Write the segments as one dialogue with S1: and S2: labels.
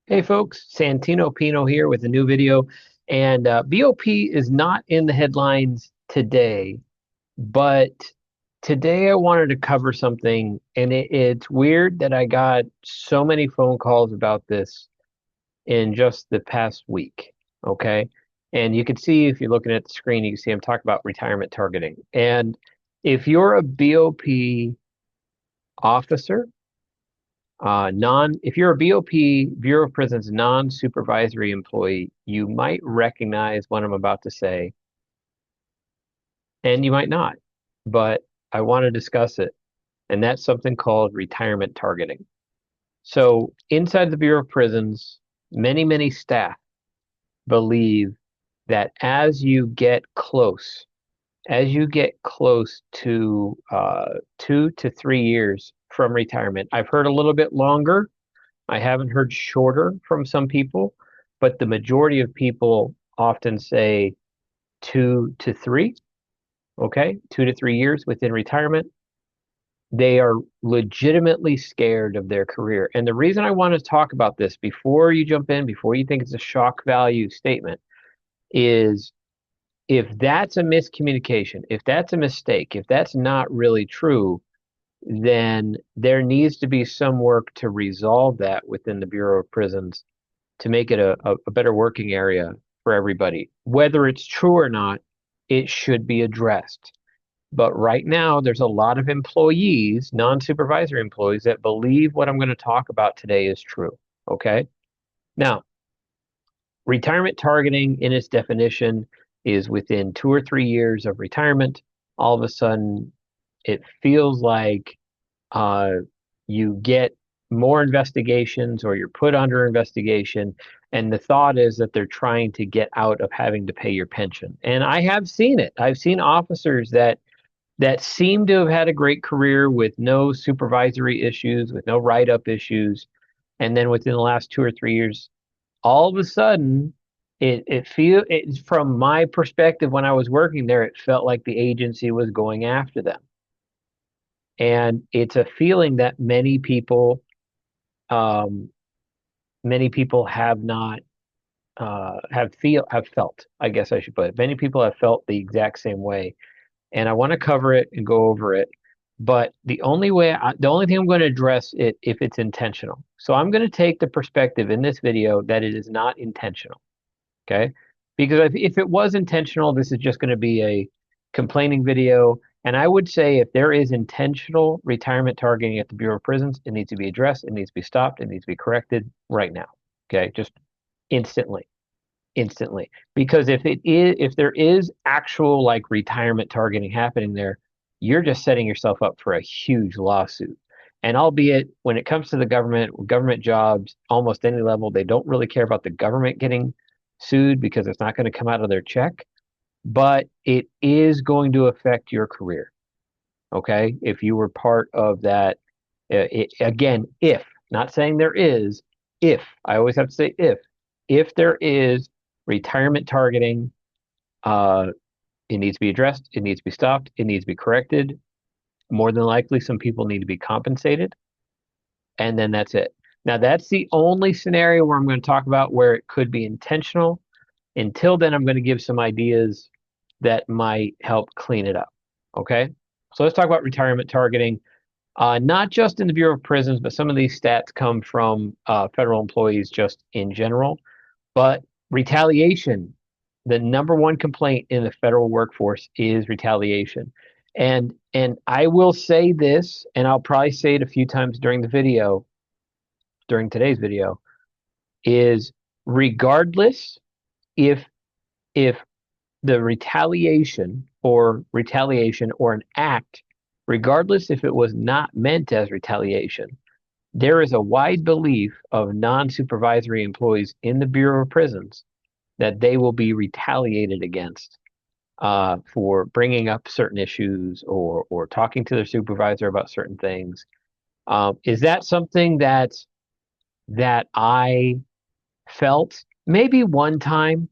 S1: Hey folks, Santino Pino here with a new video. And BOP is not in the headlines today, but today I wanted to cover something, and it's weird that I got so many phone calls about this in just the past week. Okay. And you can see if you're looking at the screen, you can see I'm talking about retirement targeting. And if you're a BOP officer, if you're a BOP, Bureau of Prisons non-supervisory employee, you might recognize what I'm about to say, and you might not. But I want to discuss it, and that's something called retirement targeting. So inside the Bureau of Prisons, many staff believe that as you get close to 2 to 3 years from retirement, I've heard a little bit longer. I haven't heard shorter from some people, but the majority of people often say 2 to 3, okay? 2 to 3 years within retirement. They are legitimately scared of their career. And the reason I want to talk about this before you jump in, before you think it's a shock value statement, is if that's a miscommunication, if that's a mistake, if that's not really true, then there needs to be some work to resolve that within the Bureau of Prisons to make it a better working area for everybody. Whether it's true or not, it should be addressed. But right now, there's a lot of employees, non-supervisory employees, that believe what I'm going to talk about today is true. Okay. Now, retirement targeting in its definition is within 2 or 3 years of retirement. All of a sudden, it feels like uh, you get more investigations or you're put under investigation. And the thought is that they're trying to get out of having to pay your pension. And I have seen it. I've seen officers that seem to have had a great career with no supervisory issues, with no write-up issues. And then within the last 2 or 3 years, all of a sudden, it from my perspective when I was working there, it felt like the agency was going after them. And it's a feeling that um, many people have not have felt. I guess I should put it. Many people have felt the exact same way, and I want to cover it and go over it. But the only thing I'm going to address it if it's intentional. So I'm going to take the perspective in this video that it is not intentional. Okay, because if it was intentional, this is just going to be a complaining video. And I would say if there is intentional retirement targeting at the Bureau of Prisons, it needs to be addressed, it needs to be stopped, it needs to be corrected right now. Okay, just instantly, instantly. Because if there is actual like retirement targeting happening there, you're just setting yourself up for a huge lawsuit. And albeit when it comes to the government jobs, almost any level, they don't really care about the government getting sued because it's not going to come out of their check, but it is going to affect your career. Okay. If you were part of that, again, if, not saying there is, if, I always have to say if there is retirement targeting, uh, it needs to be addressed, it needs to be stopped, it needs to be corrected. More than likely, some people need to be compensated, and then that's it. Now, that's the only scenario where I'm going to talk about where it could be intentional. Until then, I'm going to give some ideas that might help clean it up. Okay. So let's talk about retirement targeting. Not just in the Bureau of Prisons, but some of these stats come from federal employees just in general. But retaliation, the number one complaint in the federal workforce is retaliation. And I will say this, and I'll probably say it a few times during the video, during today's video, is regardless if if the retaliation or an act, regardless if it was not meant as retaliation, there is a wide belief of non-supervisory employees in the Bureau of Prisons that they will be retaliated against for bringing up certain issues or talking to their supervisor about certain things. Is that something that I felt maybe one time?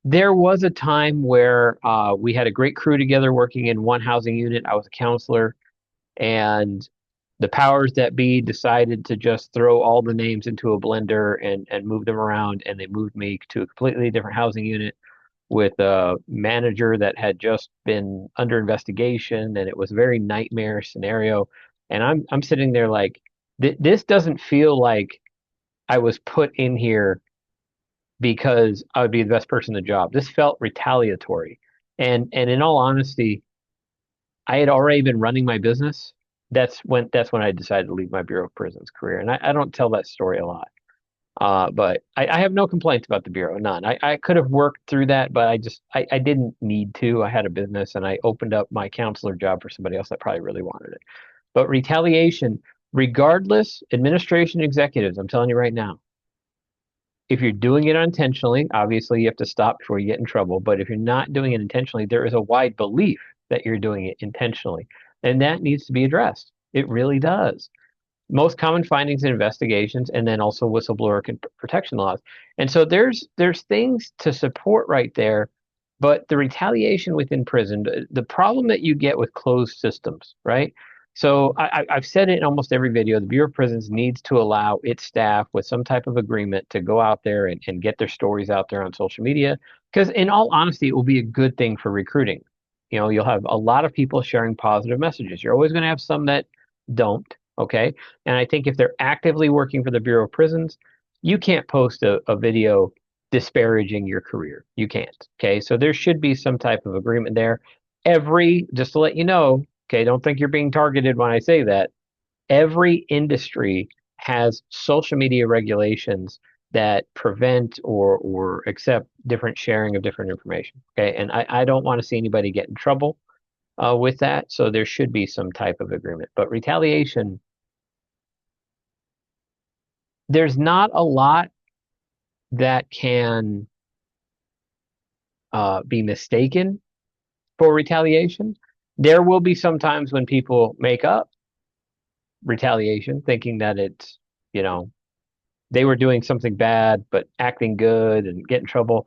S1: There was a time where we had a great crew together working in one housing unit. I was a counselor, and The powers that be decided to just throw all the names into a blender and move them around, and they moved me to a completely different housing unit with a manager that had just been under investigation, and it was a very nightmare scenario. And I'm sitting there like, this doesn't feel like I was put in here because I would be the best person in the job. This felt retaliatory. And in all honesty, I had already been running my business. That's when I decided to leave my Bureau of Prisons career. And I don't tell that story a lot. But I have no complaints about the Bureau, none. I could have worked through that, but I didn't need to. I had a business and I opened up my counselor job for somebody else that probably really wanted it. But retaliation, regardless, administration executives, I'm telling you right now, if you're doing it unintentionally, obviously you have to stop before you get in trouble. But if you're not doing it intentionally, there is a wide belief that you're doing it intentionally. And that needs to be addressed. It really does. Most common findings in investigations, and then also whistleblower protection laws. And so there's things to support right there, but the retaliation within prison, the problem that you get with closed systems, right? So I've said it in almost every video. The Bureau of Prisons needs to allow its staff with some type of agreement to go out there and get their stories out there on social media. Because in all honesty, it will be a good thing for recruiting. You know, you'll have a lot of people sharing positive messages. You're always going to have some that don't. Okay. And I think if they're actively working for the Bureau of Prisons, you can't post a video disparaging your career. You can't. Okay. So there should be some type of agreement there. Just to let you know, okay, don't think you're being targeted when I say that. Every industry has social media regulations that prevent or accept different sharing of different information. Okay. And I don't want to see anybody get in trouble with that. So there should be some type of agreement. But retaliation, there's not a lot that can be mistaken for retaliation. There will be some times when people make up retaliation, thinking that it's, you know, they were doing something bad, but acting good and get in trouble.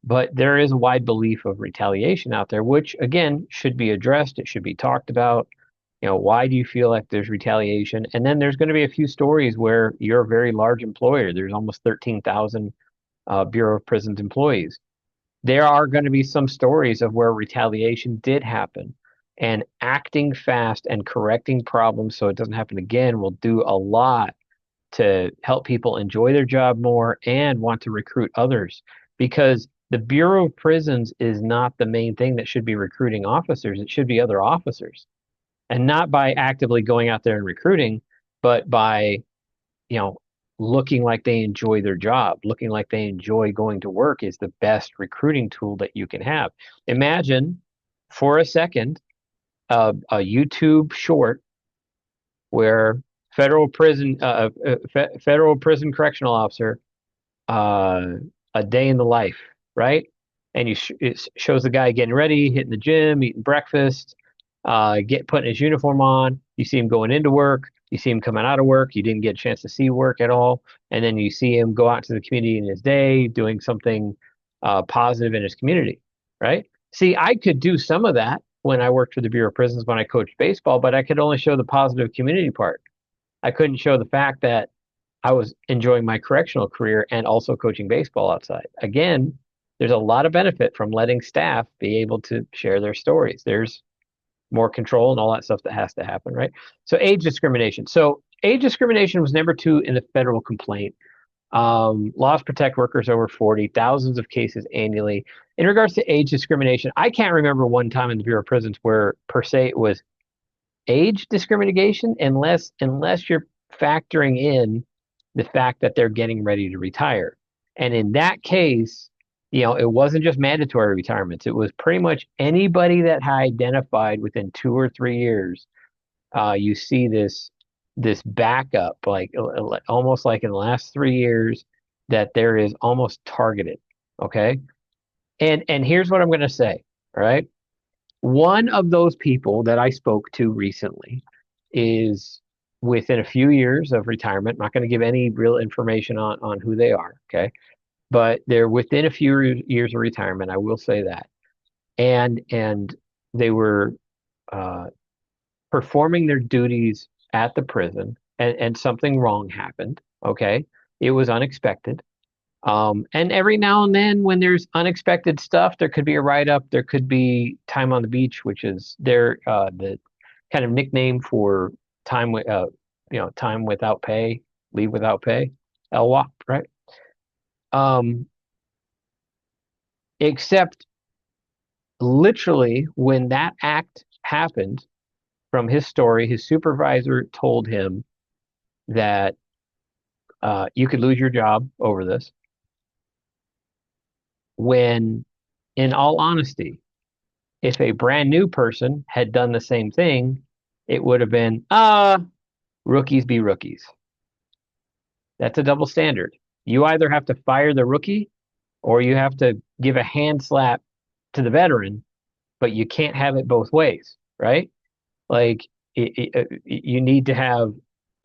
S1: But there is a wide belief of retaliation out there, which again should be addressed. It should be talked about. You know, why do you feel like there's retaliation? And then there's going to be a few stories where you're a very large employer. There's almost 13,000 Bureau of Prisons employees. There are going to be some stories of where retaliation did happen. And acting fast and correcting problems so it doesn't happen again will do a lot to help people enjoy their job more and want to recruit others. Because the Bureau of Prisons is not the main thing that should be recruiting officers. It should be other officers. And not by actively going out there and recruiting, but by, you know, looking like they enjoy their job, looking like they enjoy going to work is the best recruiting tool that you can have. Imagine for a second a YouTube short where federal prison correctional officer, uh, a day in the life, right? And it shows the guy getting ready, hitting the gym, eating breakfast, putting his uniform on. You see him going into work. You see him coming out of work. You didn't get a chance to see work at all, and then you see him go out to the community in his day, doing something positive in his community, right? See, I could do some of that when I worked for the Bureau of Prisons when I coached baseball, but I could only show the positive community part. I couldn't show the fact that I was enjoying my correctional career and also coaching baseball outside. Again, there's a lot of benefit from letting staff be able to share their stories. There's more control and all that stuff that has to happen, right? So age discrimination. So age discrimination was number 2 in the federal complaint. Laws protect workers over 40, thousands of cases annually. In regards to age discrimination, I can't remember one time in the Bureau of Prisons where per se it was age discrimination unless you're factoring in the fact that they're getting ready to retire. And in that case, you know, it wasn't just mandatory retirements. It was pretty much anybody that had identified within 2 or 3 years. You see this backup, like almost like in the last 3 years, that there is almost targeted. Okay, and here's what I'm going to say. All right, one of those people that I spoke to recently is within a few years of retirement. I'm not going to give any real information on who they are. Okay, but they're within a few years of retirement. I will say that, and they were uh, performing their duties at the prison and something wrong happened. Okay. It was unexpected. And every now and then, when there's unexpected stuff, there could be a write up. There could be time on the beach, which is the kind of nickname for time with time without pay, leave without pay, LWOP, right? Um, except literally when that act happened, from his story, his supervisor told him that you could lose your job over this. When, in all honesty, if a brand new person had done the same thing, it would have been, rookies be rookies. That's a double standard. You either have to fire the rookie or you have to give a hand slap to the veteran, but you can't have it both ways, right? Like you need to have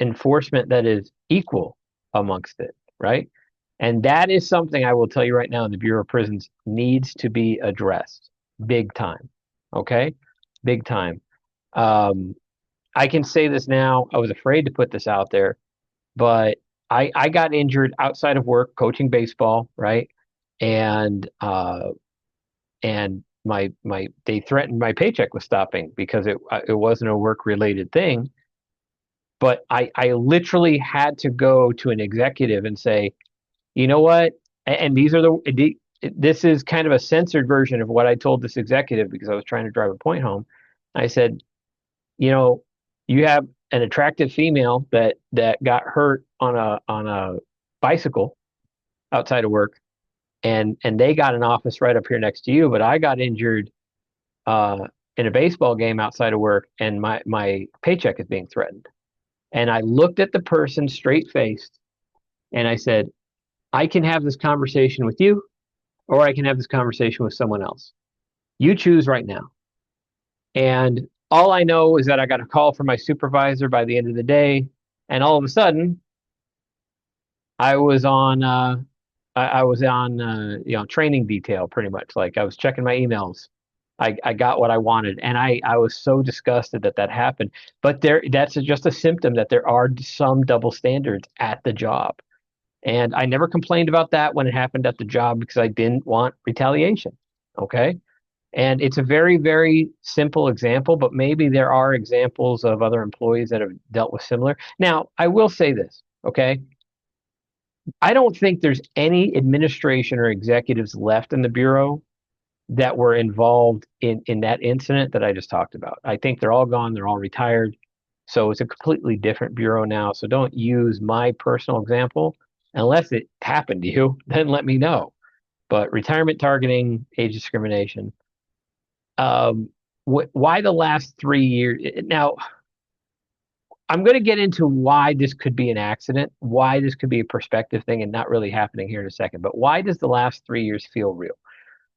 S1: enforcement that is equal amongst it, right? And that is something I will tell you right now in the Bureau of Prisons needs to be addressed big time. Okay? Big time. Um, I can say this now. I was afraid to put this out there, but I got injured outside of work coaching baseball, right? And and my they threatened my paycheck was stopping because it wasn't a work related thing. But I literally had to go to an executive and say, you know what? And these are this is kind of a censored version of what I told this executive because I was trying to drive a point home. I said, you know, you have an attractive female that got hurt on a bicycle outside of work, and they got an office right up here next to you, but I got injured uh, in a baseball game outside of work, and my paycheck is being threatened. And I looked at the person straight faced, and I said, I can have this conversation with you, or I can have this conversation with someone else. You choose right now. And all I know is that I got a call from my supervisor by the end of the day, and all of a sudden, I was on I was on training detail pretty much. Like I was checking my emails. I got what I wanted, and I was so disgusted that that happened. But that's just a symptom that there are some double standards at the job. And I never complained about that when it happened at the job because I didn't want retaliation. Okay. And it's a very, very simple example, but maybe there are examples of other employees that have dealt with similar. Now, I will say this, okay? I don't think there's any administration or executives left in the Bureau that were involved in that incident that I just talked about. I think they're all gone, they're all retired. So it's a completely different Bureau now. So don't use my personal example unless it happened to you, then let me know. But retirement targeting, age discrimination, um, why the last 3 years? Now, I'm going to get into why this could be an accident, why this could be a perspective thing and not really happening here in a second. But why does the last 3 years feel real?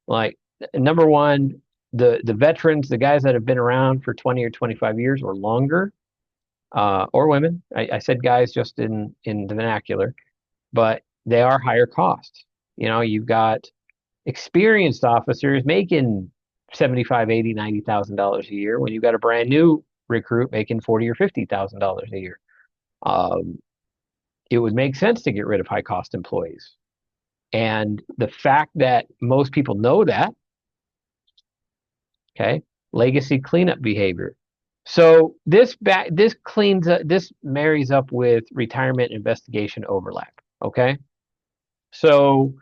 S1: Like, number one, the veterans, the guys that have been around for 20 or 25 years or longer, or women. I said guys just in the vernacular, but they are higher costs. You know, you've got experienced officers making 75, 80, $90,000 a year when you've got a brand new recruit making 40 or $50,000 a year. Um, it would make sense to get rid of high cost employees. And the fact that most people know that, okay, legacy cleanup behavior. So this cleans up, this marries up with retirement investigation overlap. Okay. So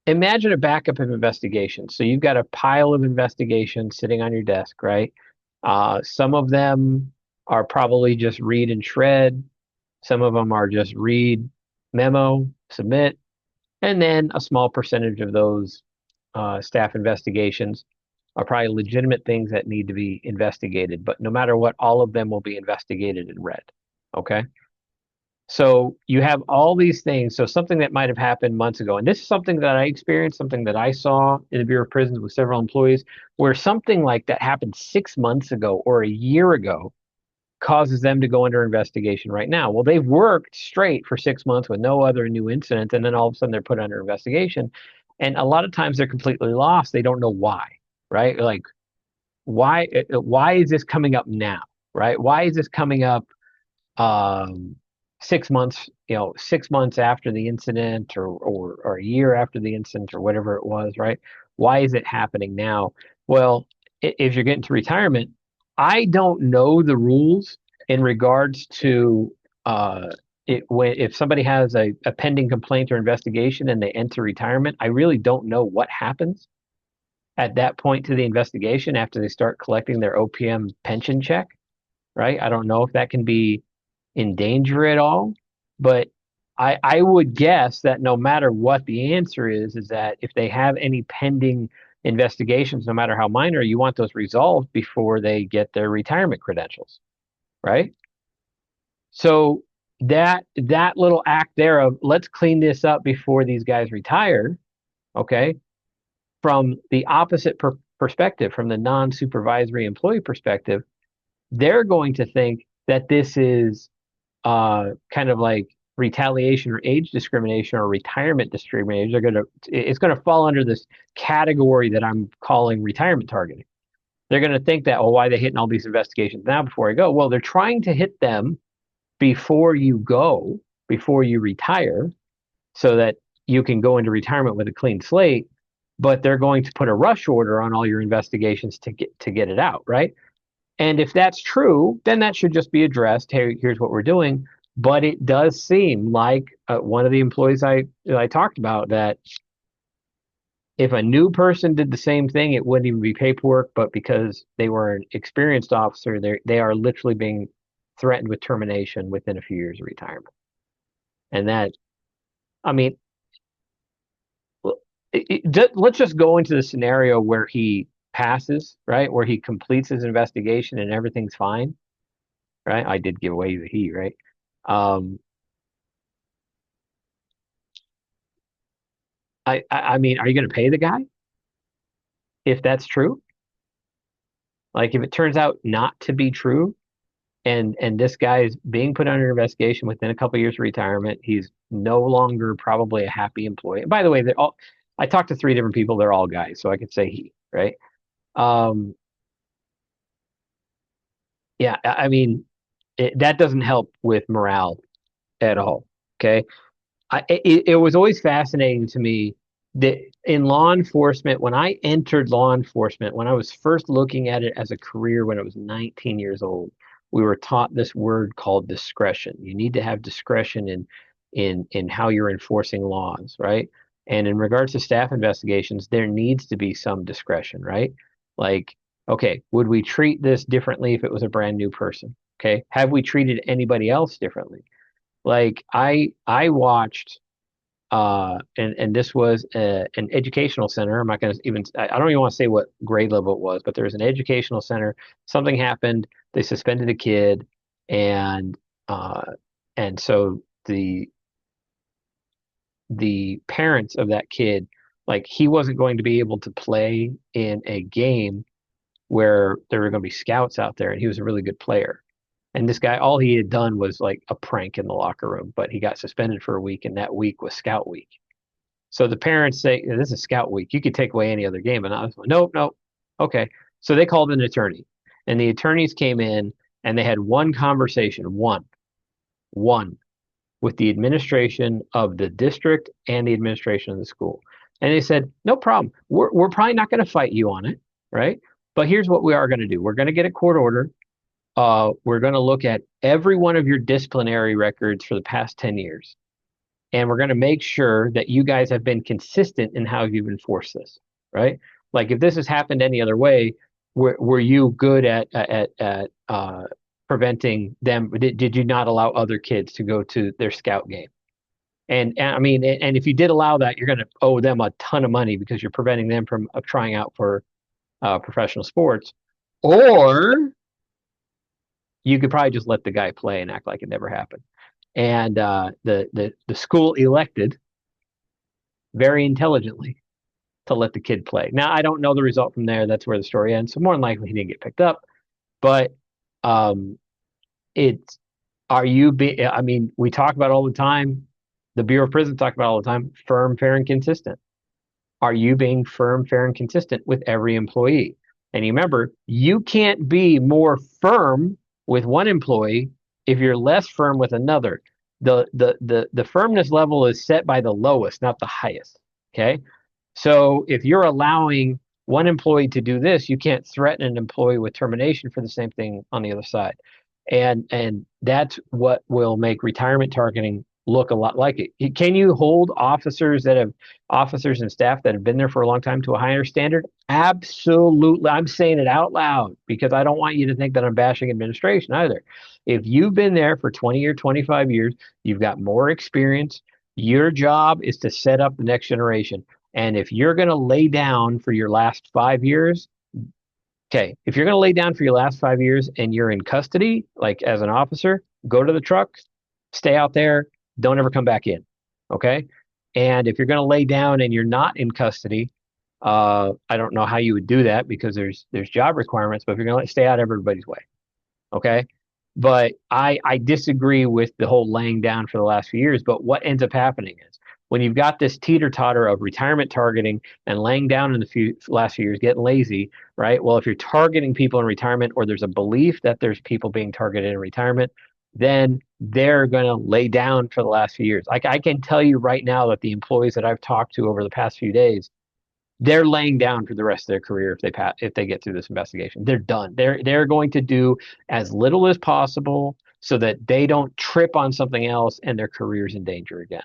S1: imagine a backup of investigations. So you've got a pile of investigations sitting on your desk, right? Some of them are probably just read and shred. Some of them are just read, memo, submit, and then a small percentage of those staff investigations are probably legitimate things that need to be investigated. But no matter what, all of them will be investigated and read. Okay. So you have all these things. So something that might have happened months ago, and this is something that I experienced, something that I saw in the Bureau of Prisons with several employees, where something like that happened 6 months ago or a year ago causes them to go under investigation right now. Well, they've worked straight for 6 months with no other new incident, and then all of a sudden they're put under investigation. And a lot of times they're completely lost. They don't know why, right? Like, why is this coming up now? right? Why is this coming up um, 6 months, 6 months after the incident, or a year after the incident, or whatever it was, right? Why is it happening now? Well, if you're getting to retirement, I don't know the rules in regards to if somebody has a pending complaint or investigation and they enter retirement. I really don't know what happens at that point to the investigation after they start collecting their OPM pension check, right? I don't know if that can be in danger at all, but I would guess that no matter what the answer is that if they have any pending investigations, no matter how minor, you want those resolved before they get their retirement credentials, right? So that little act there of let's clean this up before these guys retire, okay, from the opposite perspective, from the non-supervisory employee perspective, they're going to think that this is kind of like retaliation or age discrimination or retirement discrimination. It's going to fall under this category that I'm calling retirement targeting. They're going to think that, oh, why are they hitting all these investigations now before I go? Well, they're trying to hit them before you go, before you retire, so that you can go into retirement with a clean slate. But they're going to put a rush order on all your investigations to get it out, right? And if that's true, then that should just be addressed. Hey, here's what we're doing. But it does seem like one of the employees I talked about, that if a new person did the same thing, it wouldn't even be paperwork. But because they were an experienced officer, they are literally being threatened with termination within a few years of retirement. And that, I mean, let's just go into the scenario where he passes, right? Where he completes his investigation and everything's fine, right? I did give away the he, right? Um, I mean, are you going to pay the guy if that's true? Like, if it turns out not to be true, and this guy is being put under investigation within a couple of years of retirement, he's no longer probably a happy employee. And by the way, they're all. I talked to three different people. They're all guys, so I could say he, right? Um, yeah, I mean, that doesn't help with morale at all. Okay, it was always fascinating to me that in law enforcement, when I entered law enforcement, when I was first looking at it as a career when I was 19 years old, we were taught this word called discretion. You need to have discretion in how you're enforcing laws, right? And in regards to staff investigations, there needs to be some discretion, right? Like, okay, would we treat this differently if it was a brand new person? Okay, have we treated anybody else differently? Like I watched and this was an educational center. I'm not going to even, I don't even want to say what grade level it was, but there was an educational center. Something happened. They suspended a kid, and uh, and so the parents of that kid, like, he wasn't going to be able to play in a game where there were going to be scouts out there, and he was a really good player. And this guy, all he had done was like a prank in the locker room, but he got suspended for a week, and that week was scout week. So the parents say, this is scout week. You could take away any other game. And I was like, nope, nope. Okay. So they called an attorney, and the attorneys came in and they had one conversation, one with the administration of the district and the administration of the school. And they said, no problem. We're probably not going to fight you on it, right? But here's what we are going to do. We're going to get a court order. We're going to look at every one of your disciplinary records for the past 10 years. And we're going to make sure that you guys have been consistent in how you've enforced this, right? Like, if this has happened any other way, were you good at preventing them? Did you not allow other kids to go to their scout game? And I mean, and if you did allow that, you're going to owe them a ton of money because you're preventing them from trying out for professional sports. Or you could probably just let the guy play and act like it never happened. And the school elected very intelligently to let the kid play. Now, I don't know the result from there. That's where the story ends. So more than likely he didn't get picked up. But um, it's are you be I mean, we talk about all the time. The Bureau of Prisons talk about all the time. Firm, fair, and consistent. Are you being firm, fair, and consistent with every employee? And you remember, you can't be more firm with one employee, if you're less firm with another. The firmness level is set by the lowest, not the highest. Okay. So if you're allowing one employee to do this, you can't threaten an employee with termination for the same thing on the other side. And that's what will make retirement targeting look a lot like it. Can you hold officers and staff that have been there for a long time to a higher standard? Absolutely. I'm saying it out loud because I don't want you to think that I'm bashing administration either. If you've been there for 20 or 25 years, you've got more experience. Your job is to set up the next generation. And if you're going to lay down for your last 5 years, okay, if you're going to lay down for your last 5 years and you're in custody, like as an officer, go to the truck, stay out there, don't ever come back in. Okay. And if you're going to lay down and you're not in custody, I don't know how you would do that because there's job requirements, but if you're going to stay out of everybody's way. Okay. But I disagree with the whole laying down for the last few years. But what ends up happening is when you've got this teeter totter of retirement targeting and laying down in the last few years, getting lazy, right? Well, if you're targeting people in retirement or there's a belief that there's people being targeted in retirement, then they're going to lay down for the last few years. Like I can tell you right now that the employees that I've talked to over the past few days, they're laying down for the rest of their career if they get through this investigation. They're done. They're going to do as little as possible so that they don't trip on something else and their career's in danger again.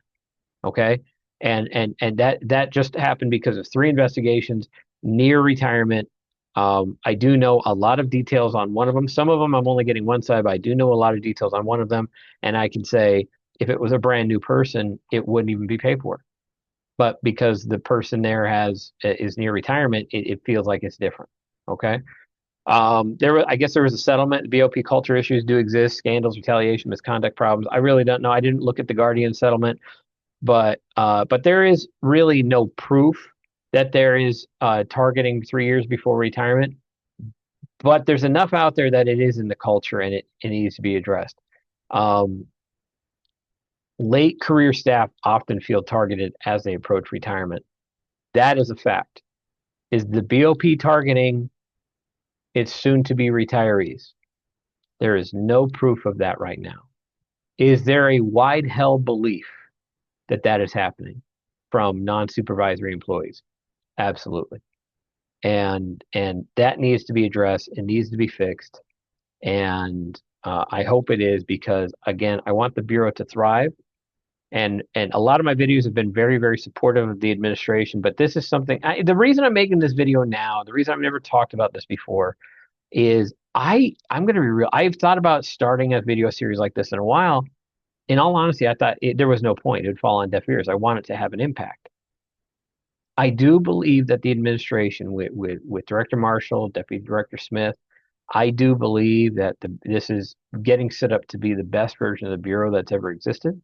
S1: Okay. And that just happened because of 3 investigations near retirement. I do know a lot of details on one of them. Some of them I'm only getting one side, but I do know a lot of details on one of them. And I can say if it was a brand new person, it wouldn't even be paid for. But because the person there is near retirement, it feels like it's different. Okay. I guess there was a settlement. BOP culture issues do exist, scandals, retaliation, misconduct problems. I really don't know. I didn't look at the Guardian settlement, but there is really no proof that there is targeting 3 years before retirement. But there's enough out there that it is in the culture and it needs to be addressed. Um, Late career staff often feel targeted as they approach retirement. That is a fact. Is the BOP targeting its soon to be retirees? There is no proof of that right now. Is there a wide held belief that that is happening from non-supervisory employees? Absolutely. And that needs to be addressed. It needs to be fixed. And I hope it is because, again, I want the Bureau to thrive. And a lot of my videos have been very, very supportive of the administration. But this is something, the reason I'm making this video now, the reason I've never talked about this before is I'm going to be real. I've thought about starting a video series like this in a while. In all honesty, I thought there was no point. It would fall on deaf ears. I want it to have an impact. I do believe that the administration with Director Marshall, Deputy Director Smith, I do believe that this is getting set up to be the best version of the Bureau that's ever existed.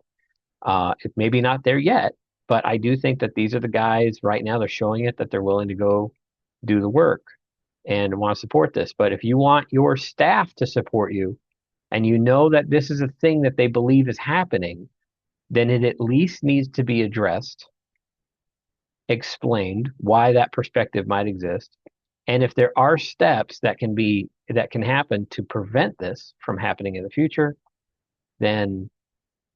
S1: It's maybe not there yet, but I do think that these are the guys right now. They're showing it that they're willing to go do the work and want to support this. But if you want your staff to support you and you know that this is a thing that they believe is happening, then it at least needs to be addressed, explained why that perspective might exist. And if there are steps that can happen to prevent this from happening in the future, then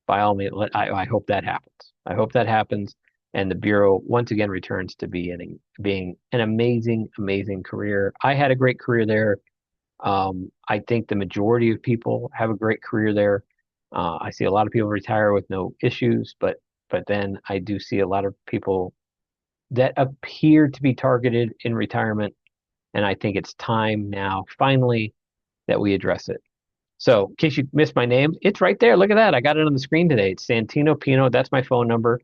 S1: by all means, I hope that happens. I hope that happens, and the Bureau once again returns to being an amazing, amazing career. I had a great career there. I think the majority of people have a great career there. I see a lot of people retire with no issues, but then I do see a lot of people that appear to be targeted in retirement, and I think it's time now, finally, that we address it. So, in case you missed my name, it's right there. Look at that. I got it on the screen today. It's Santino Pino. That's my phone number.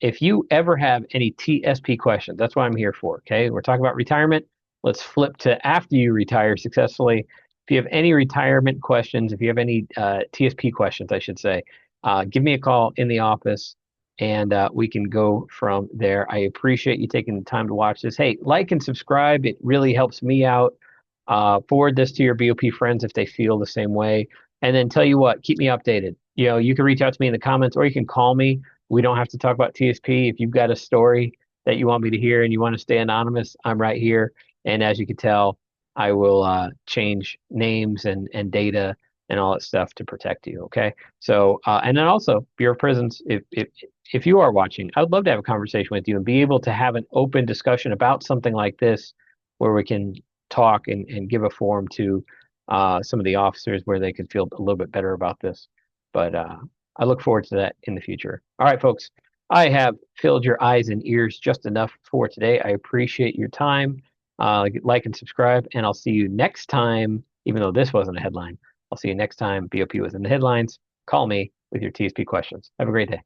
S1: If you ever have any TSP questions, that's what I'm here for. Okay. We're talking about retirement. Let's flip to after you retire successfully. If you have any retirement questions, if you have any TSP questions, I should say, give me a call in the office and we can go from there. I appreciate you taking the time to watch this. Hey, like and subscribe. It really helps me out. Forward this to your BOP friends if they feel the same way. And then tell you what, keep me updated. You can reach out to me in the comments or you can call me. We don't have to talk about TSP. If you've got a story that you want me to hear and you want to stay anonymous, I'm right here. And as you can tell, I will change names and data and all that stuff to protect you. Okay. So and then also Bureau of Prisons, if you are watching, I would love to have a conversation with you and be able to have an open discussion about something like this, where we can talk and give a forum to some of the officers where they could feel a little bit better about this. But I look forward to that in the future. All right, folks. I have filled your eyes and ears just enough for today. I appreciate your time. Like and subscribe, and I'll see you next time. Even though this wasn't a headline, I'll see you next time. BOP was in the headlines. Call me with your TSP questions. Have a great day.